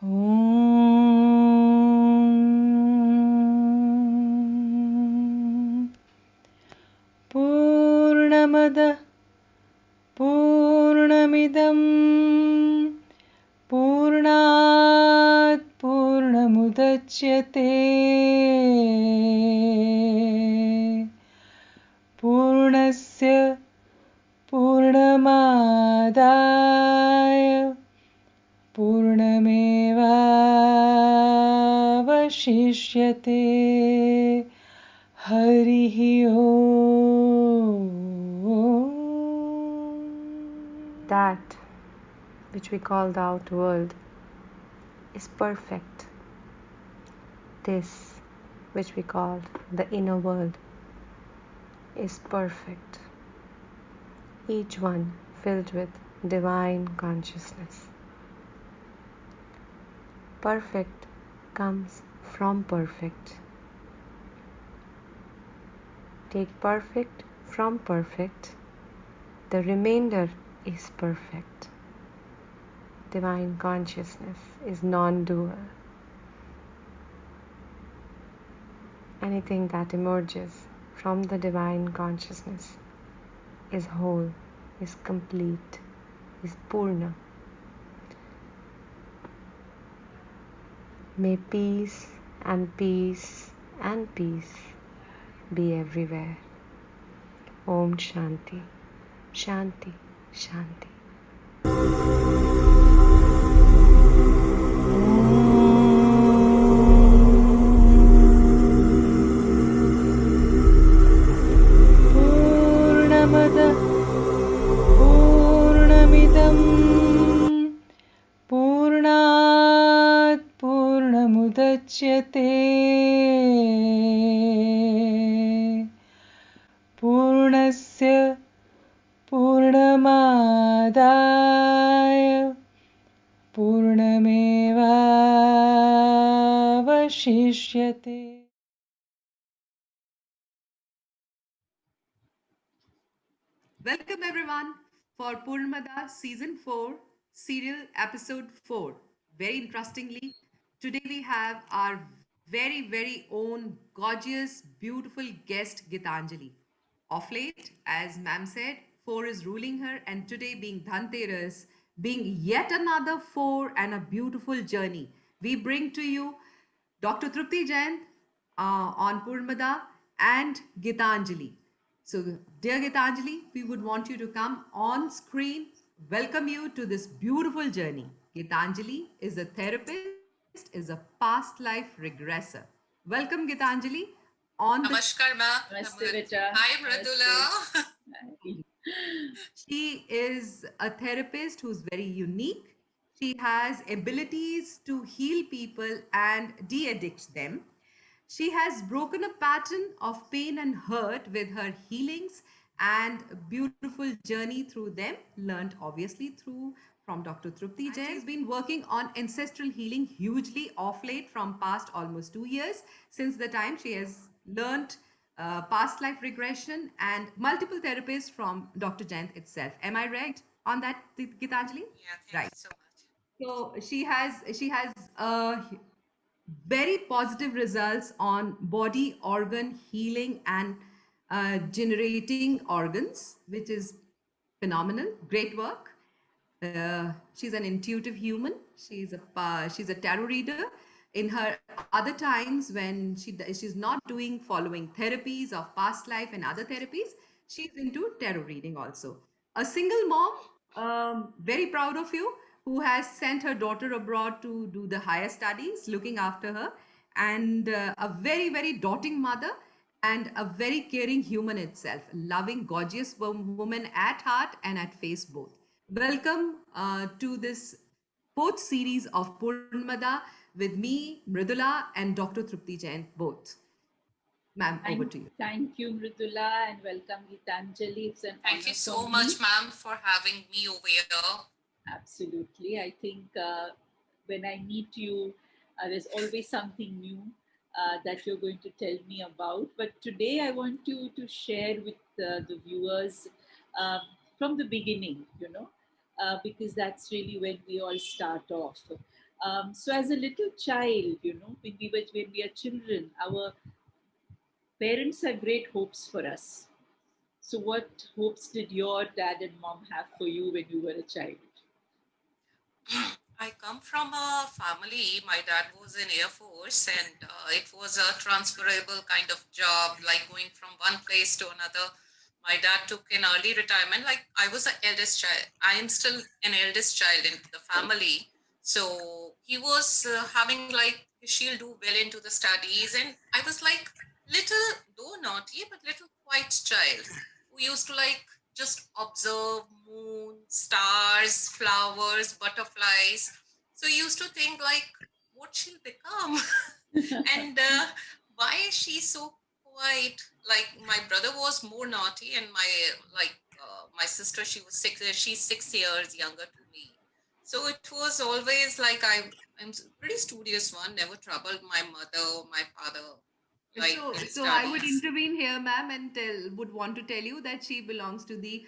Om Purnamada Purnamidam Purnat Purnamudachyate Purnasya Purnamadaya Purnamevavashishyate Harihi Om. That which we call the outer world is perfect. This which we call the inner world is perfect. Each one filled with divine consciousness. Perfect comes from perfect. Take perfect from perfect. The remainder is perfect. Divine consciousness is non-dual. Anything that emerges from the divine consciousness is whole, is complete, is Purna. May peace and peace and peace be everywhere. Om Shanti, Shanti, Shanti. Purnamada Purnamidam Purnat Purnamudachyate Purnasya Purnamadaya Purnamevavashishyate. Welcome everyone for Purnamada Season 4, Serial Episode 4. Very interestingly, today we have our very own gorgeous, beautiful guest Gitanjali. Of late, as ma'am said, 4 is ruling her, and today being Dhanteras, being yet another 4 and a beautiful journey, we bring to you Dr. Trupti Jain on Purnamada and Gitanjali. So, dear Gitanjali, we would want you to come on screen, welcome you to this beautiful journey. Gitanjali is a therapist, is a past life regressor. Welcome, Gitanjali, on the. Namaskar, ma. Namaste, beta. Hi, Mridula. Namaste. She is a therapist who's very unique. She has abilities to heal people and de addict them. She has broken a pattern of pain and hurt with her healings and a beautiful journey through them, learned obviously through from Dr. Trupti Jain. She's been working on ancestral healing hugely off late from past almost 2 years since the time she has learned past life regression and multiple therapists from Dr. Jain itself. Am I right on that, Gitanjali? Yeah, thank Right. you so much. So she has very positive results on body organ healing and generating organs, which is phenomenal. Great work. She's an intuitive human. She's a tarot reader. In her other times when she's not doing following therapies of past life and other therapies, she's into tarot reading also. A single mom, very proud of you, who has sent her daughter abroad to do the higher studies, looking after her, and a very doting mother and a very caring human itself, loving, gorgeous woman at heart and at face both. Welcome to this fourth series of Purnamada with me, Mridula, and Dr. Trupti Jain, both. Ma'am, over to you. Thank you, Mridula, and welcome, Gitanjali. It's an Thank you honor for so me. much, ma'am, for having me over here. Absolutely. I think when I meet you, there's always something new that you're going to tell me about. But today I want to share with the viewers uh, from the beginning, because that's really when we all start off. So as a little child, when we are children, our parents have great hopes for us. So what hopes did your dad and mom have for you when you were a child? I come from a family. My dad was in Air Force, and it was a transferable kind of job, like going from one place to another. My dad took an early retirement. Like I was the eldest child. I am still an eldest child in the family. So he was having like she'll do well into the studies, and I was like little, though naughty, but little quiet child who used to like just observe moon, stars, flowers, butterflies. So I used to think like, what she'll become, and why is she so quiet? Like my brother was more naughty, and my sister, she was six. She's 6 years younger to me. So it was always like I'm pretty studious one. Never troubled my mother, my father, like with So I would studies. intervene here, ma'am, and would want to tell you that she belongs to the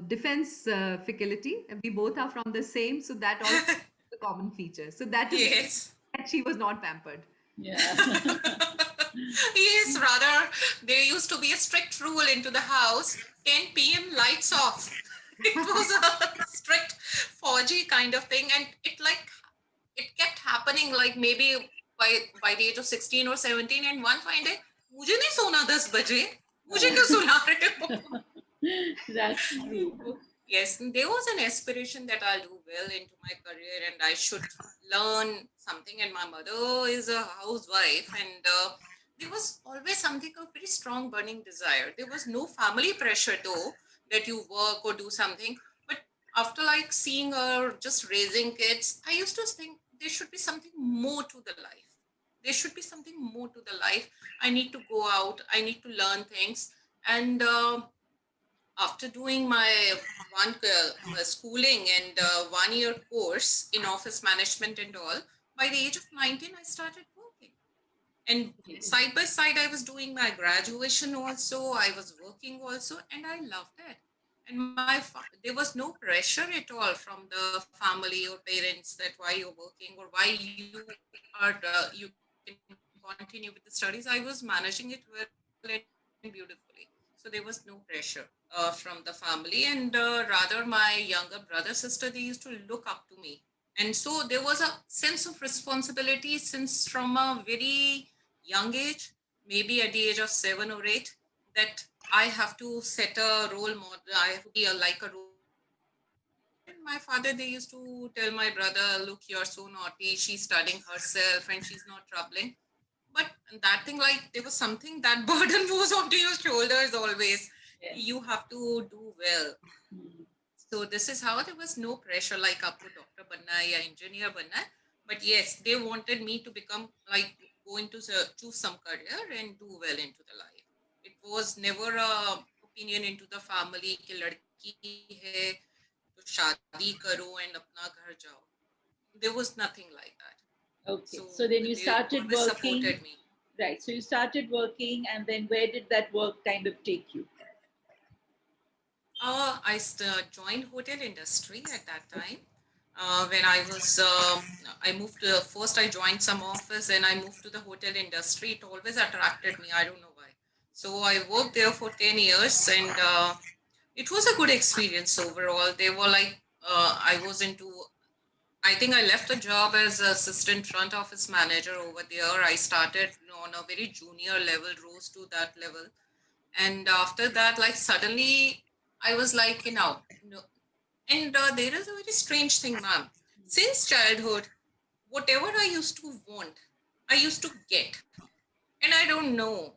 defense faculty. And we both are from the same, so that also is a common feature. So that is Yes. that she was not pampered. Yeah. Yes, rather, there used to be a strict rule into the house 10 p.m. lights off. It was a strict 4G kind of thing, and it kept happening like maybe by the age of 16 or 17, and one fine day, मुझे नहीं सोना 10 बजे मुझे क्यों सुला रहे हो? That's true. Yes, there was an aspiration that I'll do well into my career and I should learn something. And my mother is a housewife, and there was always something of very strong burning desire. There was no family pressure though that you work or do something. But after like seeing her just raising kids, I used to think there should be something more to the life. There should be something more to the life. I need to go out. I need to learn things. And after doing my schooling and 1 year course in office management and all, by the age of 19, I started working. And side by side, I was doing my graduation also, I was working also, and I loved it. And there was no pressure at all from the family or parents that why you're working or why you can continue with the studies. I was managing it well and beautifully. So there was no pressure from the family, and rather my younger brother, sister, they used to look up to me. And so there was a sense of responsibility since from a very young age, maybe at the age of 7 or 8, that I have to set a role model. I have to be like a role. And my father, they used to tell my brother, look, you're so naughty. She's studying herself and she's not troubling. But that thing, like, there was something that burden was onto your shoulders always. Yes. You have to do well. Hmm. So this is how there was no pressure like up to doctor banna ya engineer banna. But yes, they wanted me to become like go into choose some career and do well into the life. It was never a opinion into the family कि लड़की है तो शादी करो and अपना घर जाओ. There was nothing like that. Okay. So then you they started always working. supported me. Right. So you started working, and then where did that work kind of take you? I joined hotel industry at that time. When I moved first I joined some office and I moved to the hotel industry. It always attracted me. I don't know why. So I worked there for 10 years and it was a good experience overall. They were like, I think I left the job as assistant front office manager over there. I started on a very junior level, rose to that level. And after that, like suddenly I was like, and there is a very strange thing, ma'am. Since childhood, whatever I used to want, I used to get. And I don't know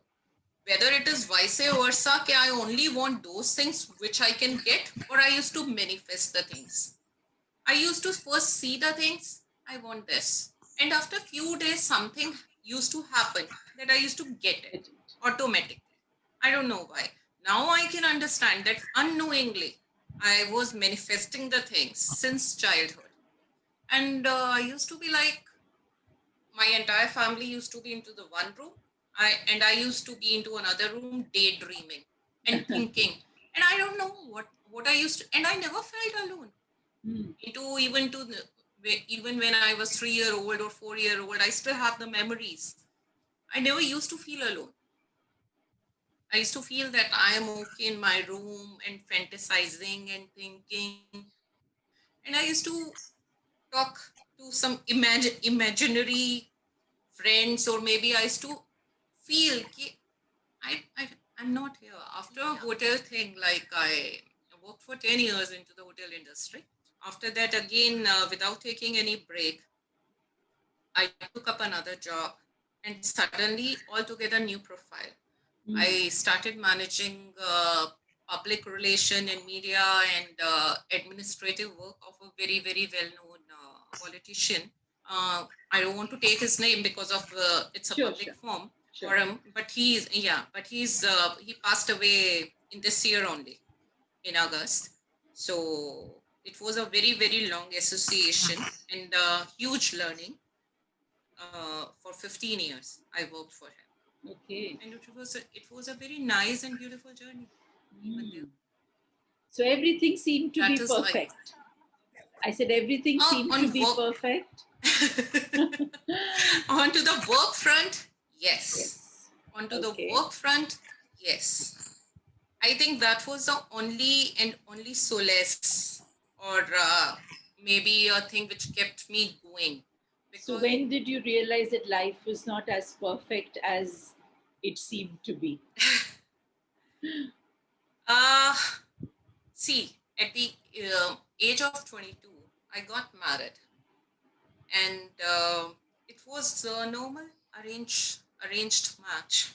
whether it is vice versa, that I only want those things which I can get, or I used to manifest the things. I used to first see the things, I want this. And after a few days, something used to happen that I used to get it automatically. I don't know why. Now I can understand that unknowingly I was manifesting the things since childhood. And I used to be like, my entire family used to be into the one room. I used to be into another room daydreaming and thinking. And I don't know what I used to, and I never felt alone. Hmm. Into even to Even when I was 3-year-old or 4-year-old, I still have the memories. I never used to feel alone. I used to feel that I am okay in my room and fantasizing and thinking. And I used to talk to some imaginary friends, or maybe I used to feel ki I'm not here. After a hotel thing, like I worked for 10 years into the hotel industry. After that, again, without taking any break, I took up another job, and suddenly altogether new profile. I started managing public relation and media and administrative work of a very, very well-known politician. I don't want to take his name because of it's a Sure, public sure. forum Sure. for him. But he passed away in this year only, in August. So it was a very, very long association and huge learning. For 15 years, I worked for him. Okay. And it was a very nice and beautiful journey, even there. So everything seemed to That be is like perfect. I said everything seemed to on be work. perfect. Onto the work front, yes. Yes. Onto Okay. the work front, yes. I think that was the only solace, or maybe a thing which kept me going. So Because when did you realize that life was not as perfect as it seemed to be? uh, see, at the age of 22, I got married, and it was a normal arranged match.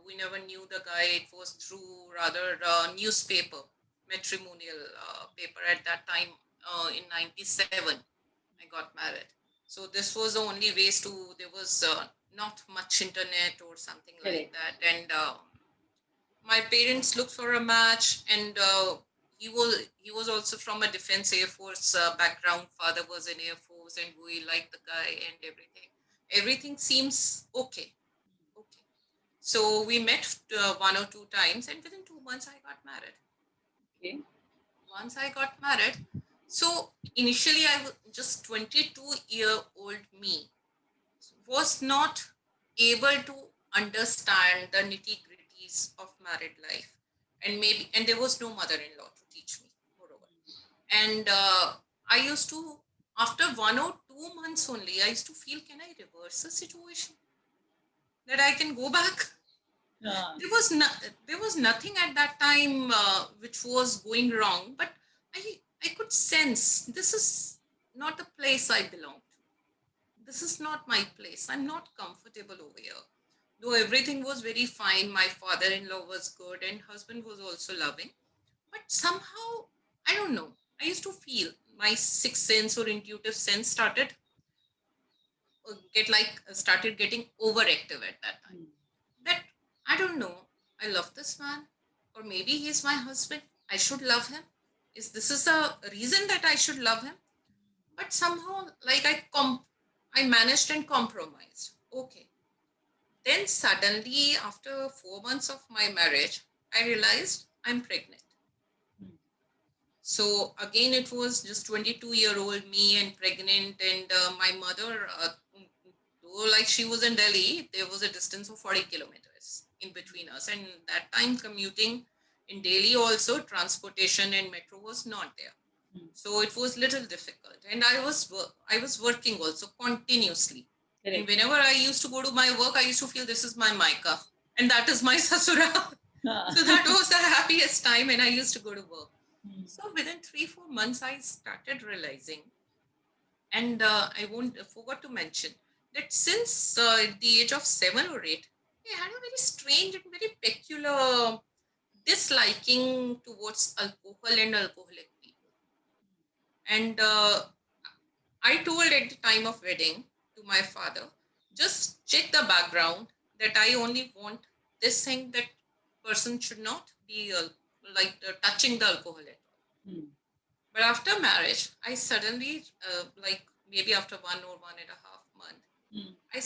We never knew the guy. It was through rather newspaper, matrimonial paper at that time. In '97, I got married. So this was the only ways to. There was not much internet or something like Correct. that, and my parents looked for a match, and he was also from a defense air force background. Father was in air force, and we liked the guy and everything seems okay. So we met one or two times, and within 2 months I got married. Okay. Once I got married, so initially I was just 22-year-old me was not able to understand the nitty gritties of married life, and there was no mother-in-law to teach me, moreover. And I used to, after 1 or 2 months only, I used to feel, can I reverse the situation, that I can go back? There was nothing at that time which was going wrong, but I could sense this is not the place I belong to. This is not my place. I'm not comfortable over here. Though everything was very fine, my father-in-law was good and husband was also loving. But somehow, I don't know, I used to feel my sixth sense or intuitive sense started getting overactive at that time. That I don't know, I love this man, or maybe he's my husband. I should love him. Is this is a reason that I should love him? But somehow, like I managed and compromised. Okay. Then suddenly, after 4 months of my marriage, I realized I'm pregnant. So again, it was just 22-year-old me and pregnant, and my mother, though like she was in Delhi, there was a distance of 40 kilometers in between us. And that time commuting in Delhi also, transportation and metro was not there. So it was little difficult. And I was working also continuously. Correct. And whenever I used to go to my work, I used to feel this is my Maika and that is my Sasura. So that was the happiest time, and I used to go to work. So within 3-4 months, I started realizing, and I forgot to mention that since the age of 7 or 8, I had a very strange and very peculiar disliking towards alcohol and alcoholic people. And I told at the time of wedding to my father, just check the background, that I only want this thing, that person should not be touching the alcohol at all. But after marriage, I suddenly, maybe after 1 or 1.5 months, I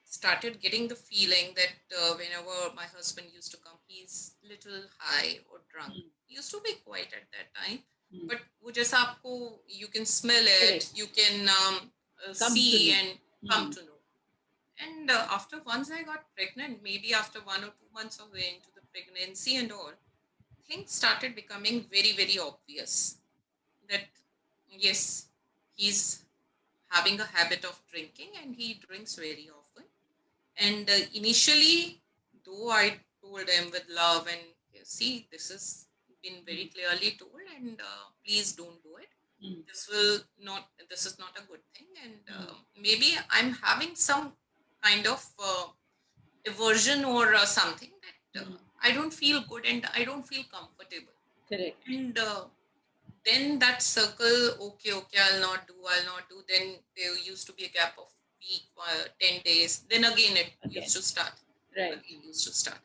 started getting the feeling that whenever my husband used to come, he's little high or drunk. He used to be quiet at that time. but wo jaisa aapko, you can smell it, Correct. you can Come to see know. and come to know. And after once I got pregnant, maybe after 1 or 2 months of into the pregnancy and all, things started becoming very, very obvious that yes, he's having a habit of drinking and he drinks very often. And initially, though I told him with love and see, this has been very clearly told, and please don't do it. This is not a good thing. And maybe I'm having some kind of aversion or something that I don't feel good and I don't feel comfortable. Correct. And then that circle, okay, I'll not do. Then there used to be a gap of week, 10 days. Then again it used to start. Right. Again used to start.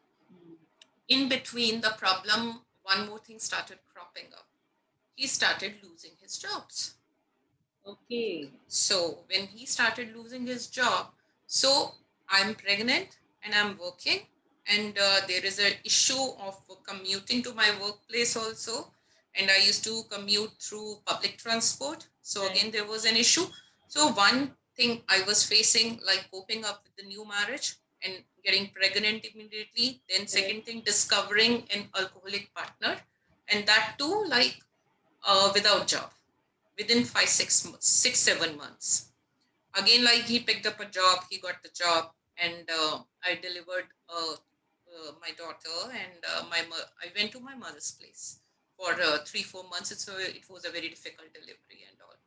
In between the problem, one more thing started cropping up. He started losing his jobs. Okay. So when he started losing his job, so I'm pregnant and I'm working, and there is an issue of commuting to my workplace also. And I used to commute through public transport. So again, there was an issue. So one thing I was facing, like coping up with the new marriage and getting pregnant immediately. Then second thing, discovering an alcoholic partner, and that too, like without job within 7 months. Again, like he picked up a job, he got the job, and I delivered my daughter, and I went to my mother's place for 3-4 months. It was a very difficult delivery and all.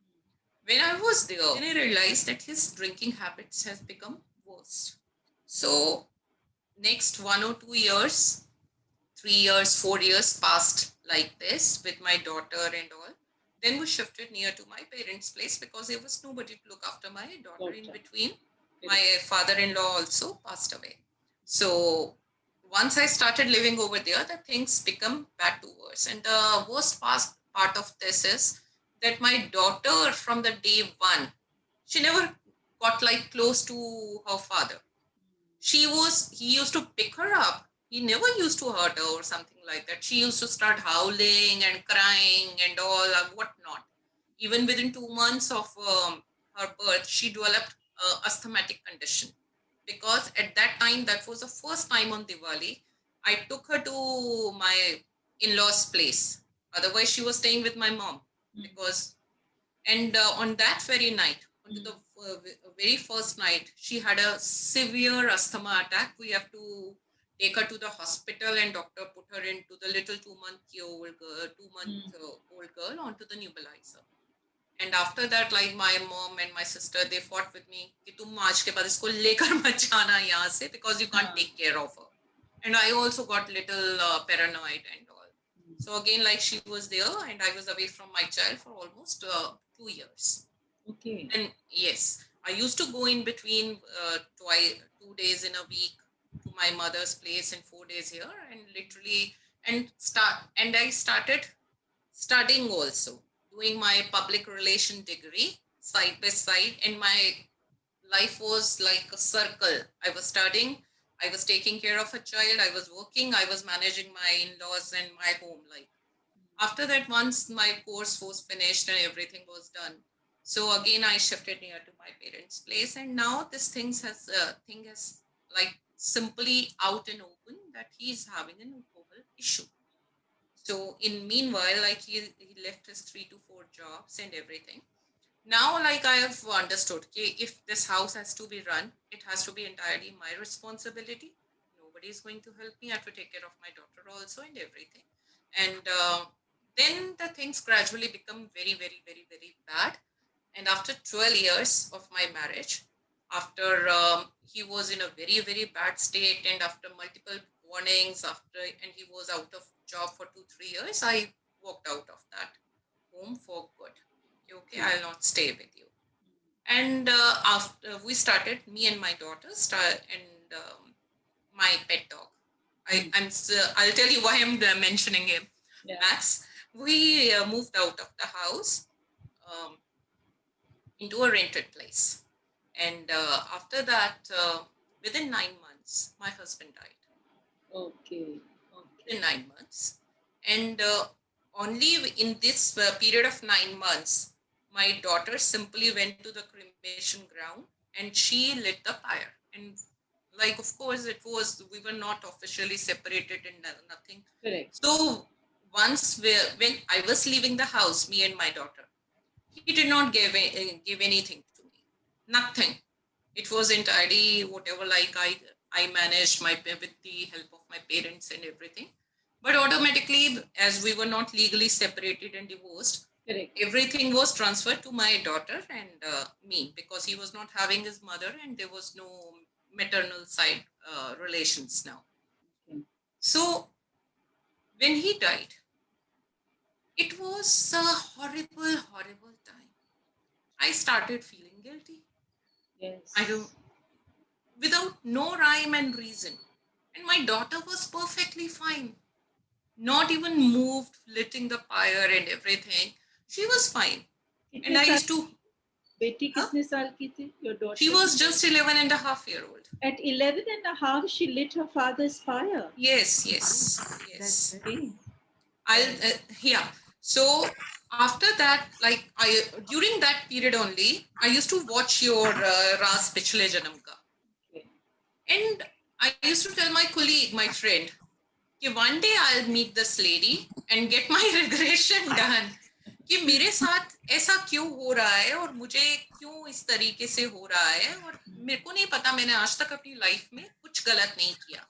When I was there, then I realized that his drinking habits has become worse. So next 1 or 2 years, 3 years, 4 years passed like this with my daughter and all. Then we shifted near to my parents' place because there was nobody to look after my daughter in between. My father-in-law also passed away. So once I started living over there, the things become bad to worse. And the worst part of this is that my daughter from the day one, she never got like close to her father. He used to pick her up. He never used to hurt her or something like that. She used to start howling and crying and all and whatnot. Even within 2 months of her birth, she developed asthmatic condition. Because at that time, that was the first time on Diwali, I took her to my in-laws' place. Otherwise, she was staying with my mom. And on that very night, on the very first night, she had a severe asthma attack. We have to take her to the hospital, and doctor put her into the little 2-month-old girl onto the nebulizer. And after that, like my mom and my sister, they fought with me कि तुम आज के बाद इसको लेकर मत जाना यहाँ से because you can't take care of her. And I also got little paranoid and all. So again, like she was there and I was away from my child for almost 2 years. Okay. And yes, I used to go in between 2 days in a week to my mother's place and 4 days here, and literally I started studying also, doing my public relation degree side by side, and my life was like a circle. I was studying, I was taking care of a child, I was working, I was managing my in-laws and my home. Like after that, once my course was finished and everything was done, so again I shifted near to my parents' place, and now this thing has like simply out and open that he's having an alcohol issue. So in meanwhile, like he left his 3 to 4 jobs and everything. Now, like I have understood, okay, if this house has to be run, it has to be entirely my responsibility. Nobody is going to help me. I have to take care of my daughter also and everything. And then the things gradually become very, very, very, very bad. And after 12 years of my marriage, after he was in a very, very bad state, and after multiple warnings, and he was out of job for 2-3 years, I walked out of that home for good. Okay, I'll not stay with you. And after we started, me and my daughter and my pet dog. I'll tell you why I'm mentioning him. Max. We moved out of the house into a rented place, and after that, within 9 months, my husband died. Okay. In 9 months, and only in this period of 9 months, my daughter simply went to the cremation ground and she lit the fire. And like, of course, we were not officially separated and nothing. Correct. So once when I was leaving the house, me and my daughter, he did not give anything to me, nothing. It was entirely whatever, like I managed with the help of my parents and everything. But automatically, as we were not legally separated and divorced, Correct. everything was transferred to my daughter and me, because he was not having his mother and there was no maternal side relations now. Okay. So when he died, it was a horrible, horrible time. I started feeling guilty. Yes. I don't, without no rhyme and reason. And my daughter was perfectly fine, not even moved, lighting the fire and everything. She was fine. कितने And I साल- used to, बेटी कितने साल की थी? Your daughter? she was just 11 and a half year old. At 11 and a half, she lit her father's fire. Yes, yes, yes. Okay. Yeah. So after that, like during that period only, I used to watch your Ras Pichle Janam Ka. Okay. And I used to tell my colleague, my friend, कि one day I'll meet this lady and get my regression done. कि मेरे साथ ऐसा क्यों हो रहा है और मुझे क्यों इस तरीके से हो रहा है, और मेरे को नहीं पता, मैंने आज तक अपनी लाइफ में कुछ गलत नहीं किया.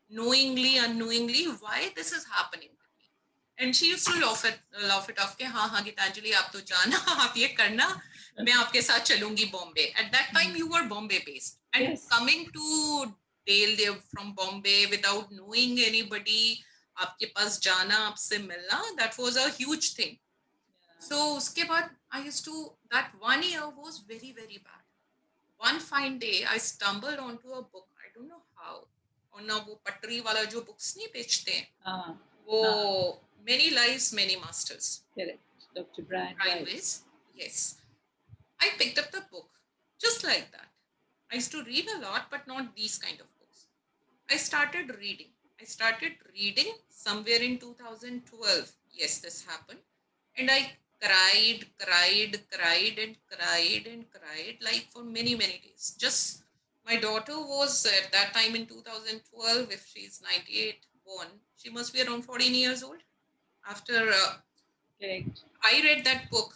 Knowingly, unknowingly, why this is happening with me? And she used to laugh it off कि हाँ गीतांजलि आप तो जाना, आप ये करना, मैं आपके साथ चलूंगी Bombay. At that time you were Bombay based, and Yes. coming to Dale from Bombay without knowing anybody, आपके पास जाना, आपसे मिलना, that was a huge thing. So उसके बाद I used to, that 1 year was very, very bad. One fine day I stumbled onto a book, I don't know how, और ना वो पटरी वाला जो बुक्स नहीं बेचते हैं, Ah, वो Many Lives, Many Masters. correct. Dr. Brian Brian Weiss. Weiss. Yes. I picked up the book just like that. I used to read a lot, but not these kind of books. I started reading. Somewhere in 2012. Yes, this happened. And I cried like for many, many days. Just, my daughter was at that time in 2012, if she's 98 born, she must be around 14 years old. After Correct. I read that book,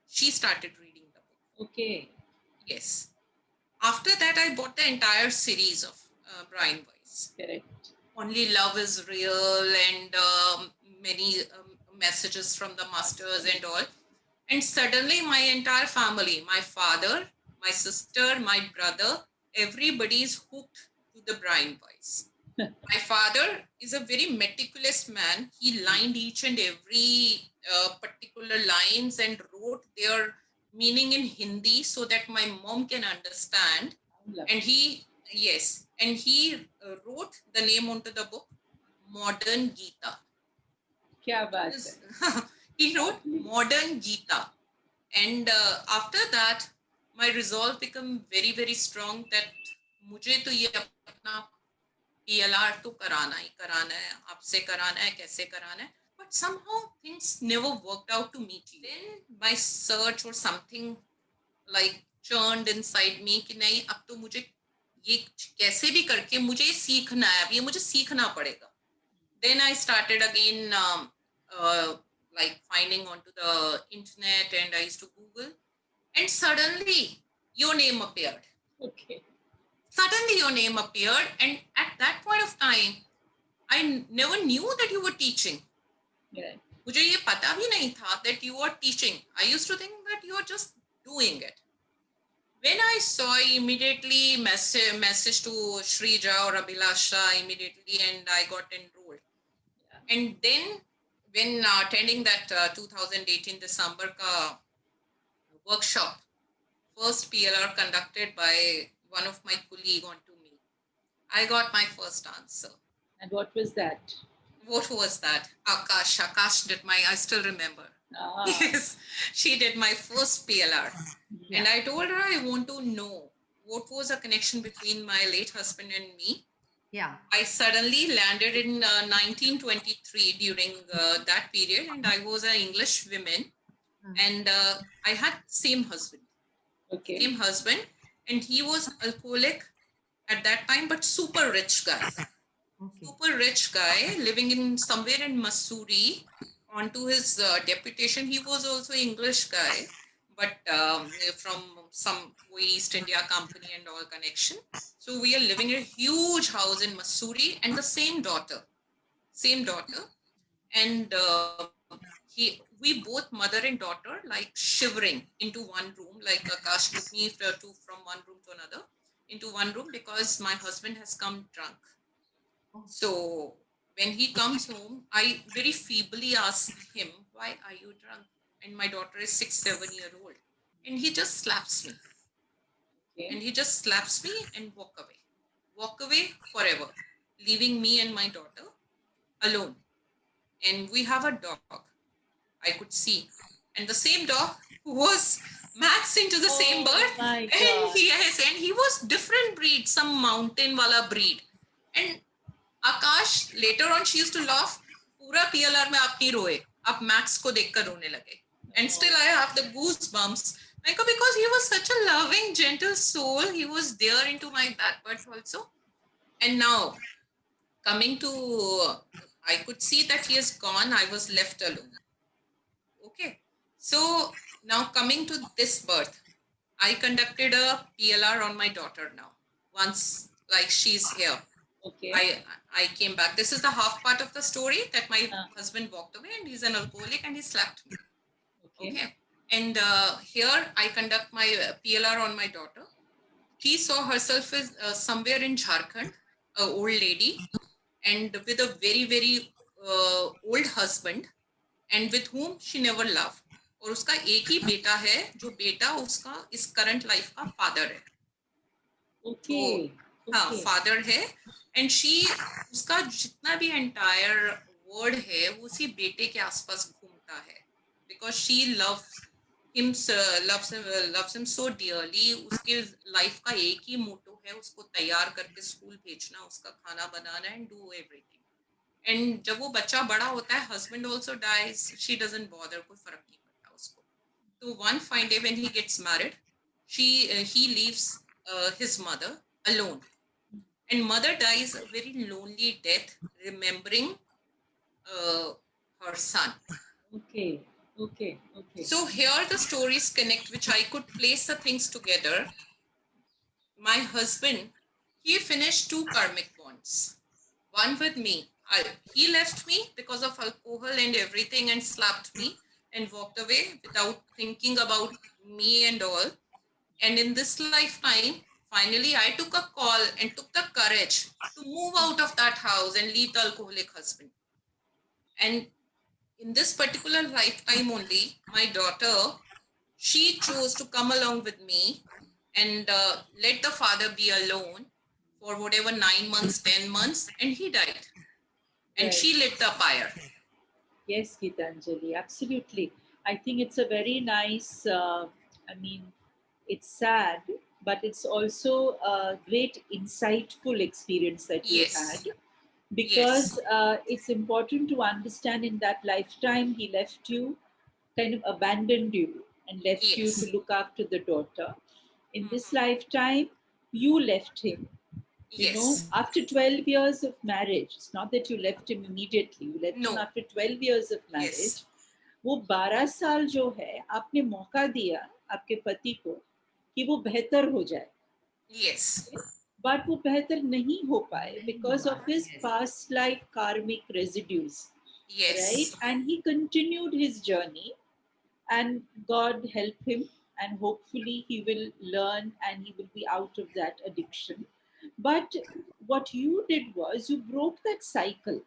she started reading the book. Okay. Yes. After that, I bought the entire series of Brian Weiss. Correct. Only Love is Real, and many messages from the masters and all. And suddenly my entire family, my father, my sister, my brother, everybody is hooked to the Brian Weiss. My father is a very meticulous man. He lined each and every particular lines and wrote their meaning in Hindi so that my mom can understand. And he wrote the name onto the book, Modern Gita. क्या बात है? He wrote Modern Gita. And after that, my resolve became very, very strong that मुझे तो ये अपना PLR तो कराना है, आपसे कराना है, कैसे कराना है. But somehow things never worked out to me. Then my search or something like churned inside me कि नहीं, अब तो मुझे ये कैसे भी करके मुझे सीखना है, अब ये मुझे सीखना पड़ेगा. Then I started again like finding onto the internet, and I used to Google, and suddenly your name appeared. Okay. Suddenly your name appeared, and at that point of time, I never knew that you were teaching. Yeah. मुझे ये पता भी नहीं था that you were teaching. I used to think that you are just doing it. When I saw, I immediately message to Shrija or Abhilasha immediately, and I got enrolled. Yeah. And then when attending that 2018 December ka workshop, first PLR conducted by one of my colleague onto me, I got my first answer. And what was that? What was that? Akash did I still remember. Ah. Yes, she did my first PLR. Yeah. And I told her I want to know what was a connection between my late husband and me. Yeah. I suddenly landed in 1923 during that period, and I was an English woman, and I had same husband, Okay. and he was alcoholic at that time, but super rich guy. Okay. Super rich guy living in somewhere in Missouri. Onto his deputation, he was also English guy, but from some East India company and all connection. So we are living in a huge house in Missouri, and the same daughter, and we both mother and daughter like shivering into one room. Like Akash took me from one room to another into one room because my husband has come drunk. So when he comes home, I very feebly ask him, "Why are you drunk?" And my daughter is 6, 7 year old, and he just slaps me, Okay. and he just slaps me and walk away forever, leaving me and my daughter alone. And we have a dog, I could see, and the same dog who was Max into the same Oh birth, my and God. he was different breed, some mountain wala breed. And Akash, later on, she used to laugh. पूरा PLR में आप नहीं रोए, आप max को देखकर रोने लगे. And still I have the goosebumps. Like, because he was such a loving, gentle soul. He was there into my back birth also. And now, coming to, I could see that he is gone. I was left alone. Okay. So now coming to this birth, I conducted a PLR on my daughter now. Once, like, she's here. Okay. I came back. This is the half part of the story that my Ah. husband walked away and he's an alcoholic and he slapped me. Okay. Okay. And here I conduct my PLR on my daughter. She saw herself as somewhere in Jharkhand, an old lady, and with a very, very old husband, and with whom she never loved. और उसका एक ही बेटा है जो बेटा उसका इस current life का फादर है. Okay. तो हाँ, Okay. फादर है. एंड शी उसका जितना भी एंटायर वर्ड है वो उसी बेटे के आसपास घूमता है, because she loves him so dearly. उसके लाइफ का एक ही मोटो है उसको तैयार करके स्कूल भेजना, उसका खाना बनाना एंड डू एवरीथिंग. एंड जब वो बच्चा बड़ा होता है, husband also dies, she doesn't bother, कोई फर्क नहीं पड़ता उसको. तो one fine day when he gets married, he leaves his mother alone, and mother dies a very lonely death, remembering her son. Okay. Okay. Okay. So here the stories connect, which I could place the things together. My husband, he finished 2 karmic bonds. One with me. He left me because of alcohol and everything and slapped me and walked away without thinking about me and all. And in this lifetime, finally, I took a call and took the courage to move out of that house and leave the alcoholic husband. And in this particular lifetime only, my daughter, she chose to come along with me and let the father be alone for whatever 9 months, 10 months, and he died. And Right. she lit the fire. Yes, Gitanjali, absolutely. I think it's a very nice, I mean, it's sad, but it's also a great, insightful experience that you Yes. had. Because it's important to understand in that lifetime, he left you, kind of abandoned you, and left you Yes. to look after the daughter. In this Mhm. lifetime, you left him. You know, Yes. after 12 years of marriage, it's not that you left him immediately, you left him No. after 12 years of marriage. Yes. वो 12 साल जो है आपने मौका दिया आपके पति को कि वो बेहतर हो जाए, Yes. बट वो बेहतर नहीं हो पाए because of his Yes. past life karmic residues, Yes. right? And he continued his journey, and God help him, and hopefully he will learn and he will be out of that addiction. But what you did was you broke that cycle.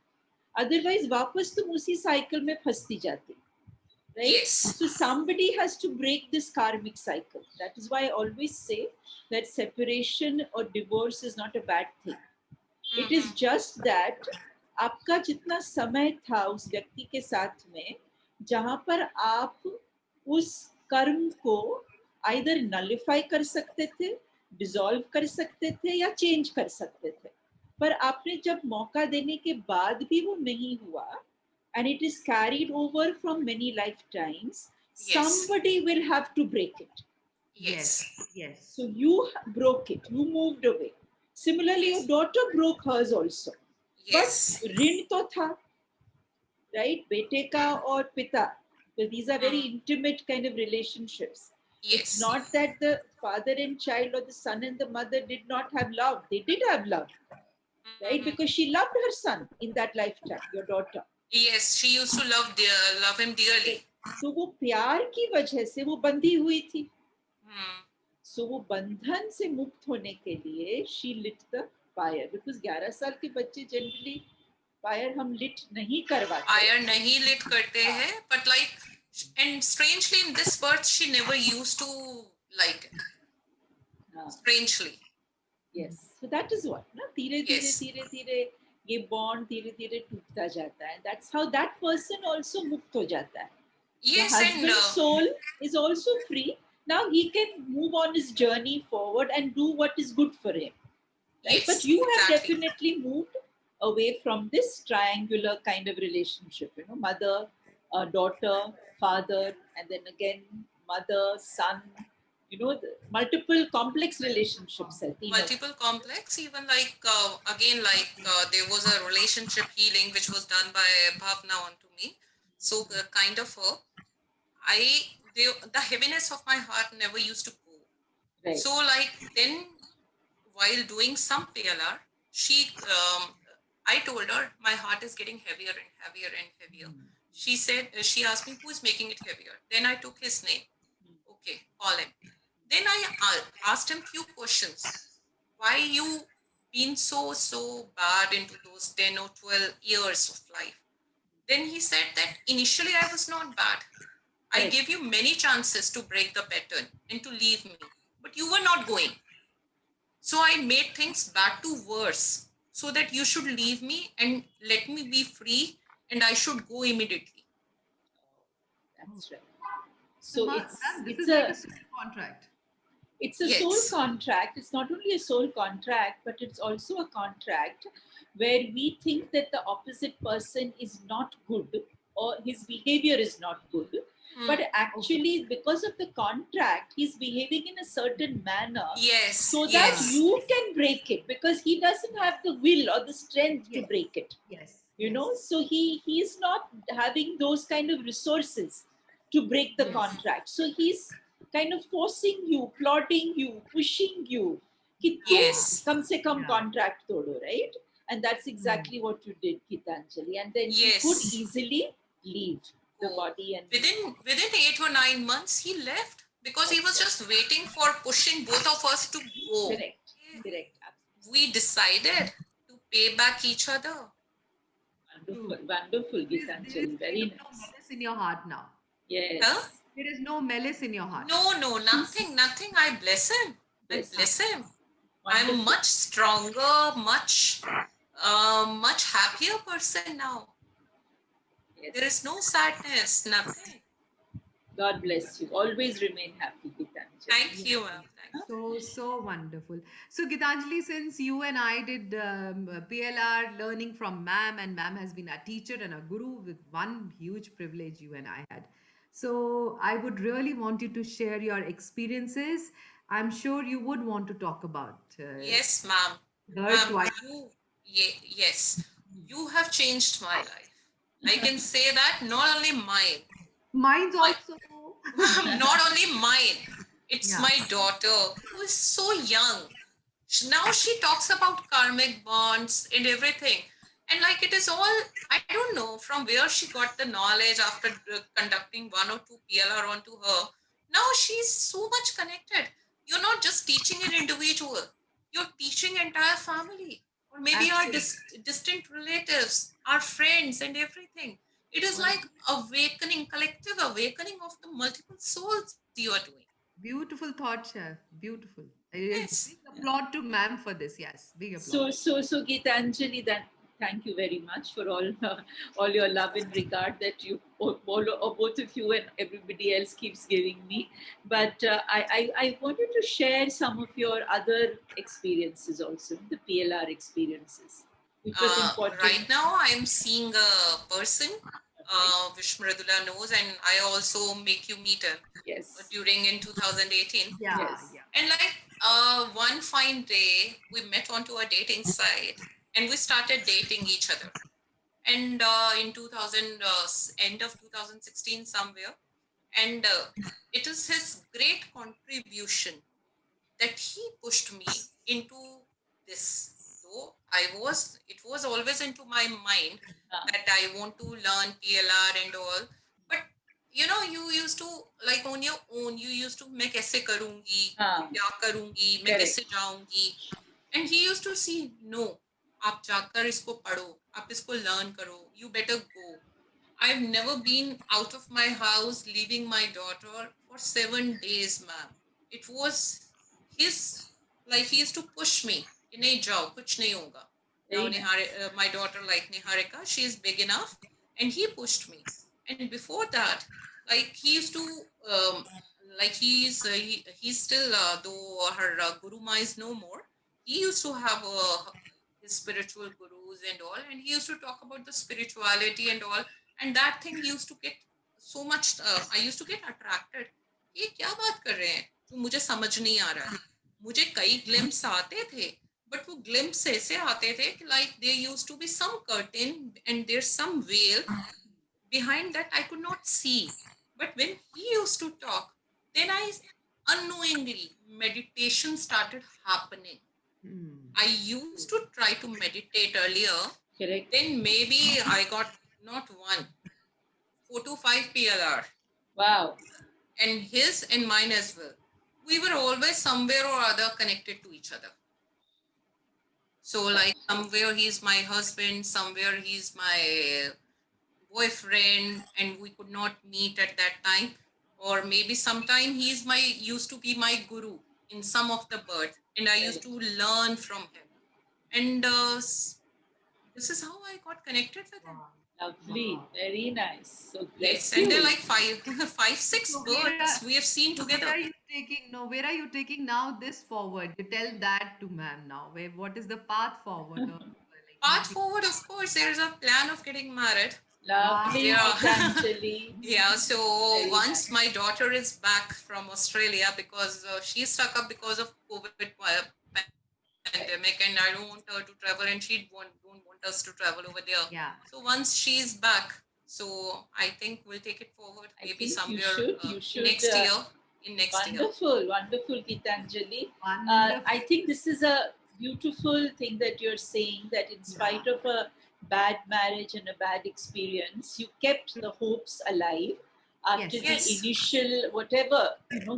Otherwise वापस तुम उसी cycle में फंसती जाती, right? Yes. So somebody has to break this karmic cycle. That is why I always say that separation or divorce is not a bad thing. It is just that आपका जितना समय था उस व्यक्ति के साथ में जहां पर आप उस कर्म को either nullify कर सकते थे, dissolve कर सकते थे या change कर सकते थे. पर आपने जब मौका देने के बाद भी वो नहीं हुआ, and it is carried over from many lifetimes, Yes. somebody will have to break it. Yes. Yes. So you broke it, you moved away. Similarly, your daughter broke hers also. Yes. But ऋण तो था, right? बेटे का और पिता. So these are very intimate kind of relationships. Yes. It's not that the father and child or the son and the mother did not have love. They did have love, right? Because she loved her son in that lifetime, your daughter. Yes, she used to love him dearly. तो वो प्यार की वजह से वो बंधी हुई थी. Hmm. सो वो बंधन से मुक्त होने के लिए she lit the fire, because 11 साल के बच्चे जनरली फायर हम लिट नहीं करवाते. Fire nahi lit karte hai, but like, and strangely in this birth she never used to like it. Strangely. Yes, so that is what ना धीरे धीरे Yes. धीरे धीरे ये बॉन्ड धीरे धीरे टूटता जाता है. That's how that person also मुक्त हो जाता है. Yes, The and husband's soul is also free. Now he can move on his journey forward and do what is good for him. Right? yes, But you have exactly. definitely moved away from this triangular kind of relationship, you know, mother, daughter, father, and then again mother, son, you know, the multiple complex relationships. I think. Multiple complex, even like again, like there was a relationship healing which was done by Bhavna onto me. So kind of the heaviness of my heart never used to go. Right. So like then while doing some PLR, I told her my heart is getting heavier and heavier and heavier. She said, she asked me who is making it heavier. Then I took his name. Okay, call him. Then I asked him few questions. Why you been so bad into those 10 or 12 years of life? Then he said that initially I was not bad. I Right. gave you many chances to break the pattern and to leave me, but you were not going. So I made things bad to worse so that you should leave me and let me be free and I should go immediately. That's right. So Ma'am, it's this it's is like a a soul contract. it's a Yes. soul contract. It's not only a soul contract, but it's also a contract where we think that the opposite person is not good or his behavior is not good. But actually, because of the contract, he's behaving in a certain manner Yes. so that yes. you can break it, because he doesn't have the will or the strength to Yes. break it. Yes. You know, so he is not having those kind of resources to break the Yes. contract. So he's kind of forcing you, plodding you, pushing you कि तुम Yes. कम से कम Yeah. contract तोड़ो, right? And that's exactly what you did, Gitanjali. And then he Yes. could easily leave the Go. body and Within 8 or 9 months, he left because he was just waiting for pushing both of us to go. correct. We decided to pay back each other. Wonderful, There is Gitanjali. Very no nice. malice in your heart now. Yes. Huh? There is no malice in your heart. No, nothing. I bless him. Bless him. I'm a Wonderful. much stronger, much happier person now. Yes. There is no sadness, nothing. God bless you. Always remain happy, Gitanjali. Thank you, ma'am. Thank you. So wonderful. So Gitanjali, since you and I did PLR learning from ma'am, and ma'am has been our teacher and a guru, with one huge privilege you and I had. So I would really want you to share your experiences. I'm sure you would want to talk about Yes, ma'am. her Ma'am, twice. yes, you have changed my life. I can say that, not only mine. Mine's also. Not only mine. It's Yeah. my daughter who is so young. Now she talks about karmic bonds and everything. And like it is all, I don't know from where she got the knowledge after conducting 1 or 2 PLR onto her. Now she's so much connected. You're not just teaching an individual, you're teaching entire family, or maybe our distant relatives, our friends, and everything. It is like awakening, collective awakening of the multiple souls you are doing. Beautiful thought, Chef. Beautiful. Yes. Big applaud to ma'am for this. Yes, big applaud. So Gitanjali, Thank you very much for all your love and regard that you or both of you and everybody else keeps giving me. But I wanted to share some of your other experiences also, the PLR experiences, which was Right important. now, I'm seeing a person, Okay. which Mridula knows, and I also make you meet him Yes. during in 2018. Yeah, Yes. yeah. And like one fine day, we met onto a dating site, and we started dating each other. And in 2000, end of 2016 somewhere, and it is his great contribution that he pushed me into this. Though it was always into my mind Ah, that I want to learn PLR and all. But you know, you used to, like, on your own, you used to मैं कैसे करूँगी, ah, क्या करूँगी, मैं correct. कैसे जाऊँगी. And he used to see, no, आप जाकर इसको पढ़ो, आप इसको learn करो, you better go. I've never been out of my house leaving my daughter for 7 days, ma'am. It was his, like, he used to push me कि नहीं जाओ, कुछ नहीं होगा. Now Very nice. My daughter, like Niharika, she is big enough, and he pushed me. And before that, like, he used to like he's still though her guru ma is no more. He used to have his spiritual gurus and all, and he used to talk about the spirituality and all. And that thing used to get so much, I used to get attracted. ये क्या बात कर रहे हैं जो मुझे समझ नहीं आ रहा है. मुझे कई ग्लिम्स आते थे, बट वो ग्लिम्स ऐसे आते थे कि like there used to be some curtain and there's some veil behind that I could not see. But when he used to talk, then I unknowingly meditation started happening. I used to try to meditate earlier. Correct. Then maybe I got not one, 4 to 5 PLR, Wow. and his and mine as well. We were always somewhere or other connected to each other. So, like, somewhere he's my husband, somewhere he's my boyfriend, and we could not meet at that time. Or maybe sometime he's my used to be my guru in some of the birth, and I used to learn from him. And this is how I got connected with him. Lovely. Very nice. So Yes, bless and you. they're like five, six So births we have seen where together. are you taking? No, where are you taking now this forward? You tell that to ma'am now. What is the path forward? Path forward, of course, there's a plan of getting married. Lovely, Yeah. Gitanjali. Yeah, so Very once nice. my daughter is back from Australia, because she's stuck up because of COVID pandemic, and I don't want her to travel, and don't want us to travel over there. Yeah. So once she's back, so I think we'll take it forward, I maybe think you somewhere should. next year. In next year. Wonderful, wonderful, Gitanjali. Wonderful. I think this is a beautiful thing that you're saying, that in spite of a bad marriage and a bad experience, you kept the hopes alive after Yes. the initial whatever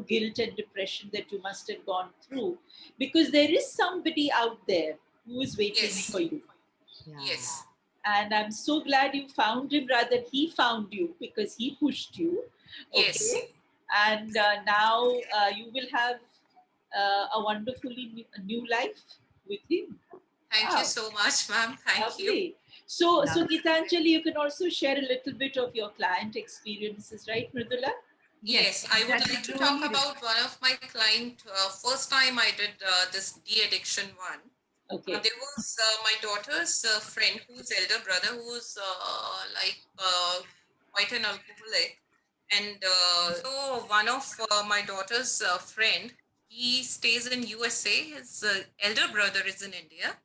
guilt and depression that you must have gone through, because there is somebody out there who is waiting Yes. for you. Yeah. Yes. And I'm so glad you found him, rather he found you, because he pushed you. Okay. Yes. And now you will have a wonderfully new life with him. Thank Wow. you so much, ma'am. Thank you. Lovely. So Lovely. Gitanjali, you can also share a little bit of your client experiences, right, Mridula? Yes, I would that like is to the talk only about one of my client. First time I did this de-addiction one. Okay. There was my daughter's friend, whose elder brother, who's quite an alcoholic. And so one of my daughter's friend, he stays in USA. His elder brother is in India,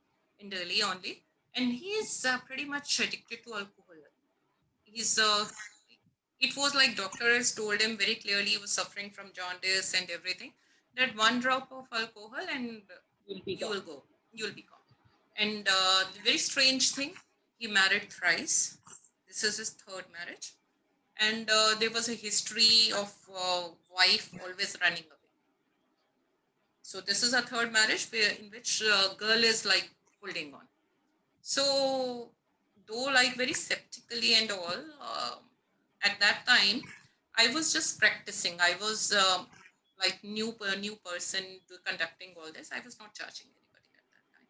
in Delhi only. And he's pretty much addicted to alcohol. He's it was like doctor has told him very clearly he was suffering from jaundice and everything, that one drop of alcohol and Will be you gone. will go, you'll be gone. And the very strange thing, he married thrice. This is his third marriage. And there was a history of wife always running away. So this is a third marriage in which girl is like holding on. So though like very skeptically and all, at that time, I was just practicing. I was like new person conducting all this. I was not charging anybody at that time.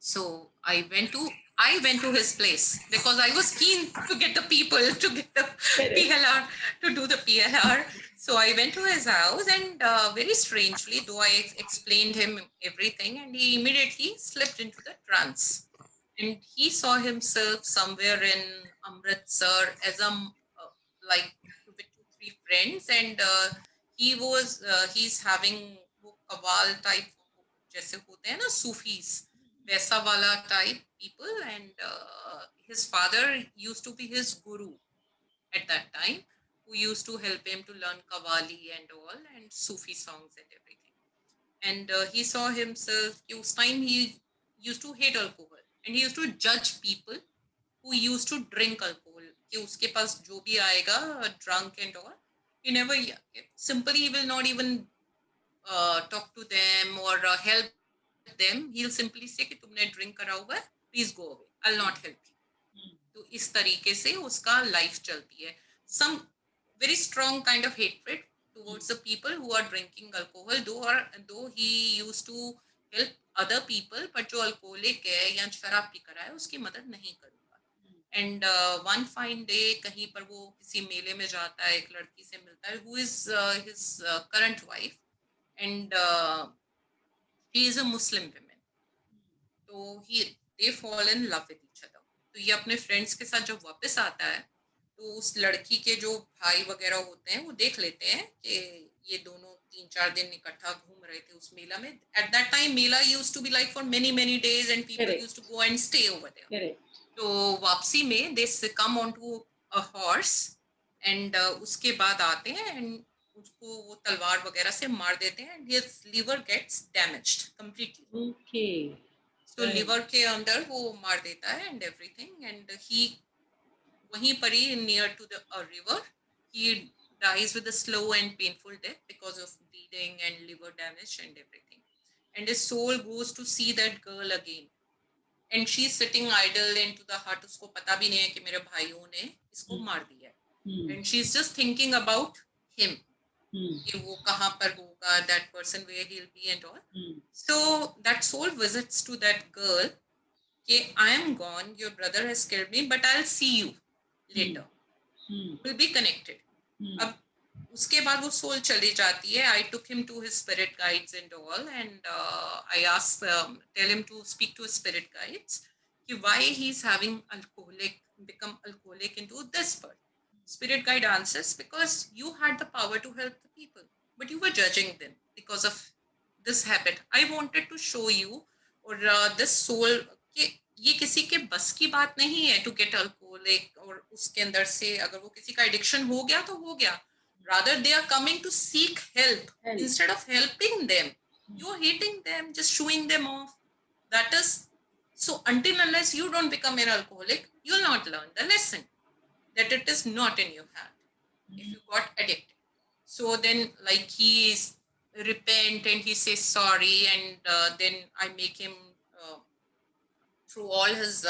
So I went to his place because I was keen to get the people to get the PLR, to do the PLR. So I went to his house, and very strangely, though I explained him everything, and he immediately slipped into the trance. And he saw himself somewhere in Amritsar as like with 2 3 friends, and he's having वो Kawal type जैसे होते हैं ना Sufis वैसा वाला type people, and his father used to be his guru at that time, who used to help him to learn Qawwali and all, and Sufi songs and everything. And he saw himself, उस time he used to hate alcohol, and he used to judge people who used to drink alcohol, कि उसके पास जो भी आएगा drunk and all, he never, simply he will not even talk to them or help them. He'll simply say कि तुमने drink करा हुआ है, please go away, I'll not help you. तो इस तरीके से उसका लाइफ चलती है. Some very strong kind of hatred towards the people who are drinking alcohol, though he used to help other people, but जो alcoholic है या शराब पी कर है उसकी मदद नहीं करूँगा. And one fine day कहीं पर वो किसी मेले में जाता है, एक लड़की से मिलता है who is his current wife, and she is a Muslim woman. तो they fall in love with each other. तो ये अपने फ्रेंड्स के साथ जब वापस आता है तो उस लड़की के जो भाई वगैरह होते हैं वो देख लेते हैं कि ये दोनों 3-4 दिन इकट्ठा घूम रहे थे उस मेला में. At that time mela used to be like for many days, and people used to go and stay over there. तो वापसी में they come on to a horse, and उसके बाद आते हैं एंड उसको वो तलवार वगैरह से मार देते हैं, and his liver gets damaged completely. Okay. तो लिवर के अंदर वो मार देता है एंड एवरीथिंग, एंड ही वहीं पर ही near to the river he dies with a slow and painful death because of bleeding and liver damage and everything. And his soul goes to see that girl again, and she's sitting idle into the hut. उसको पता भी नहीं है कि मेरे भाइयों ने इसको मार दिया है, and she's just thinking about him, कि वो कहाँ पर होगा, that person where he'll be and all. So that soul visits to that girl कि I am gone, your brother has killed me, but I'll see you later. We'll be connected. अब उसके बाद वो सोल चली जाती है. I took him to his spirit guides and all, and I asked tell him to speak to his spirit guides कि why he's having become alcoholic into this birth. Spirit guide answers, because you had the power to help the people, but you were judging them because of this habit. I wanted to show you, और this soul कि ये किसी के बस की बात नहीं है to get alcoholic, और उसके अंदर से अगर वो किसी का addiction हो गया तो हो गया. Rather, they are coming to seek help. Instead of helping them. You are hating them, just shooing them off. That is, so until unless you don't become an alcoholic, you will not learn the lesson that it is not in your hand if you got addicted. So then, like, he is repent and he says sorry, and then I make him throw all his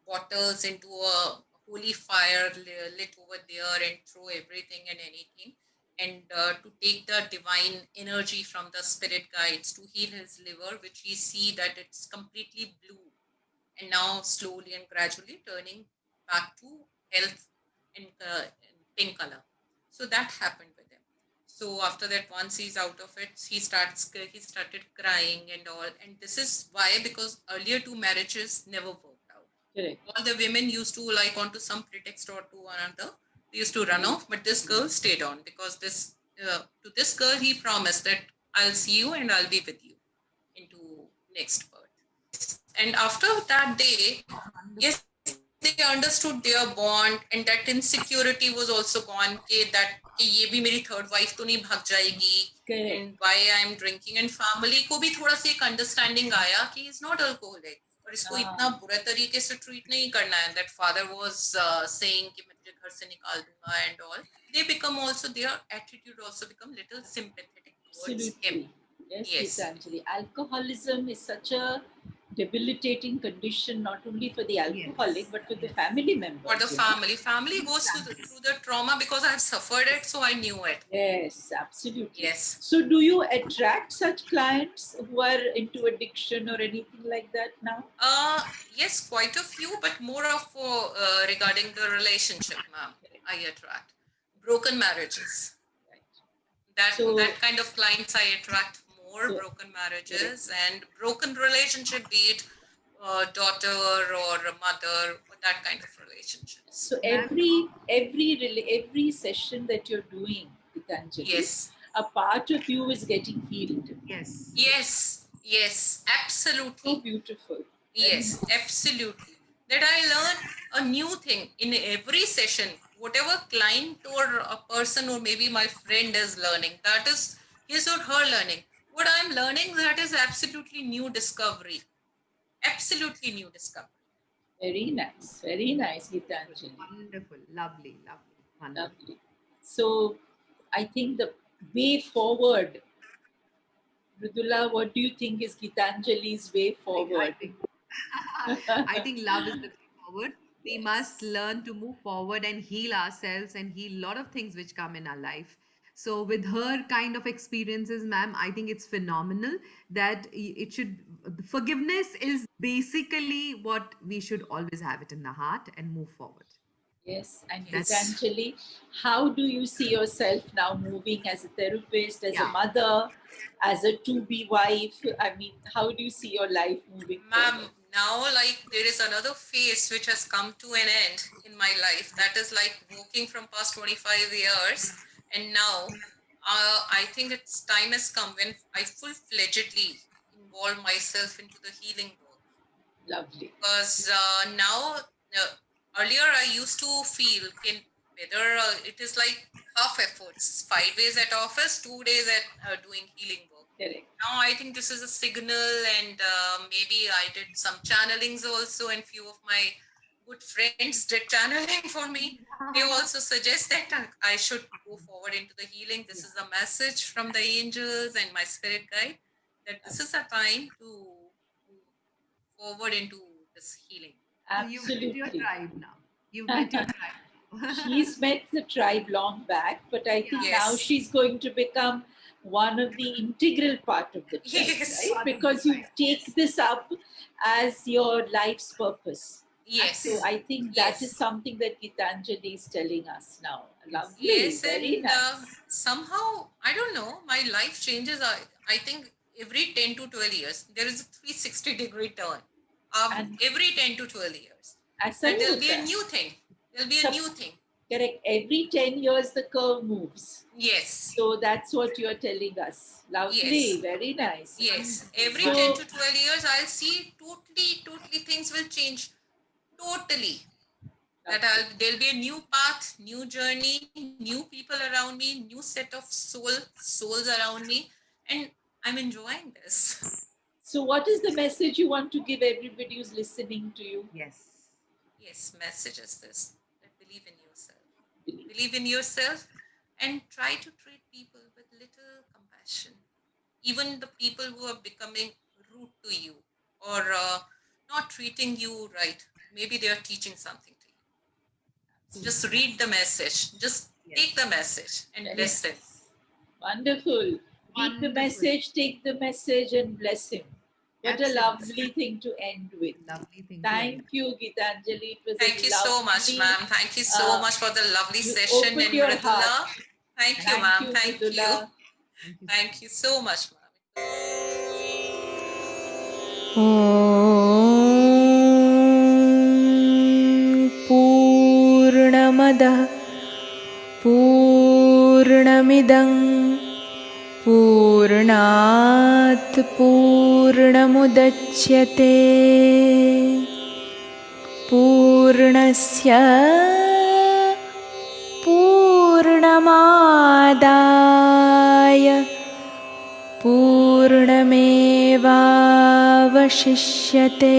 bottles into a holy fire lit over there and throw everything and anything, and to take the divine energy from the spirit guides to heal his liver, which we see that it's completely blue and now slowly and gradually turning back to health in pink color. So that happened with him. So after that, once he's out of it, he started crying and all. And this is why, because earlier 2 marriages never worked out. Correct. All the women used to, like, onto some pretext or to another, they used to run off, but this girl stayed on, because to this girl he promised that I'll see you and I'll be with you into next birth. And after that day, yes, they understood their bond, and that insecurity was also gone, that ये भी मेरी third wife तो नहीं भाग जाएगी, and why I'm drinking, and family को भी थोड़ा सा एक understanding आया कि he's not alcoholic, और इसको इतना बुरा तरीके से treat नहीं करना है. That father was saying कि मैं तुझे घर से निकाल दूंगा and all. They become also, their attitude also become little sympathetic towards him. Yes, Anjali. Alcoholism is such a debilitating condition, not only for the alcoholic, but for the family members. For the family goes through the trauma because I've suffered it, so I knew it. Yes, absolutely. Yes. So do you attract such clients who are into addiction or anything like that now? Yes, quite a few, but more of regarding the relationship, ma'am. I attract broken marriages. That kind of clients I attract more, broken marriages and broken relationship, be it daughter or a mother, or that kind of relationship. So every session that you're doing, Gitanjali, Yes. a part of you is getting healed. Yes, absolutely. So beautiful. Yes, absolutely. That I learn a new thing in every session. Whatever client or a person or maybe my friend is learning, that is his or her learning. What I'm learning, that is absolutely new discovery. Absolutely new discovery. Very nice, Gitanjali. Wonderful, lovely, wonderful. Lovely. So I think the way forward, Mridula, what do you think is Gitanjali's way forward? I think love is the way forward. We must learn to move forward and heal ourselves and heal a lot of things which come in our life. So, with her kind of experiences, ma'am, I think it's phenomenal that it should. Forgiveness is basically what we should always have it in the heart and move forward. Yes, and That's- Gitanjali, how do you see yourself now moving as a therapist, as a mother, as a to-be wife? I mean, how do you see your life moving Ma'am, forward? now like there is another phase which has come to an end in my life. That is like working from past 25 years. And now I think it's time has come when I full-fledgedly involve myself into the healing work. Lovely. Because now, earlier I used to feel whether it is like half efforts, 5 days at office, 2 days at doing healing work. Correct. Now I think this is a signal, and maybe I did some channelings also, and few of my good friends did channeling for me. They also suggest that I should go forward into the healing. This is a message from the angels and my spirit guide that this is a time to move forward into this healing. You've met your Absolutely. tribe now. You've met your tribe. She's met the tribe long back, but I think now Yes. she's going to become one of the integral part of the tribe, Yes. right? Because you take this up as your life's purpose. Yes. So I think that Yes. is something that Gitanjali is telling us now. Lovely, Yes, very and nice. somehow, I don't know, my life changes. I think every 10 to 12 years, there is a 360-degree turn. And- Every 10 to 12 years. As And there'll be a new thing. There'll be a new thing. Correct. Every 10 years, the curve moves. Yes. So that's what you're telling us. Lovely, Yes. very nice. Yes. Every So- 10 to 12 years, I'll see totally things will change. Totally. That there'll be a new path, new journey, new people around me, new set of souls around me, and I'm enjoying this. So what is the message you want to give everybody who's listening to you? Yes. Yes, message is this: that believe in yourself. Believe in yourself, and try to treat people with little compassion. Even the people who are becoming rude to you or not treating you right, maybe they are teaching something to you. Just read the message. Just take the message and bless them. Wonderful. Read the Wonderful. message, take the message, and bless him. What Absolutely. a lovely thing to end with. Lovely thing. Thank you, Gitanjali. It was Thank a you so much, lovely- ma'am. Thank you so much for the lovely you session. opened And your Mridula, heart. thank you, ma'am. Thank you. Mridula. Thank you so much, ma'am. पूर्णमदः पूर्णमिदं पूर्णात् पूर्णमुदच्यते पूर्णस्य पूर्णमादाय पूर्णमेवावशिष्यते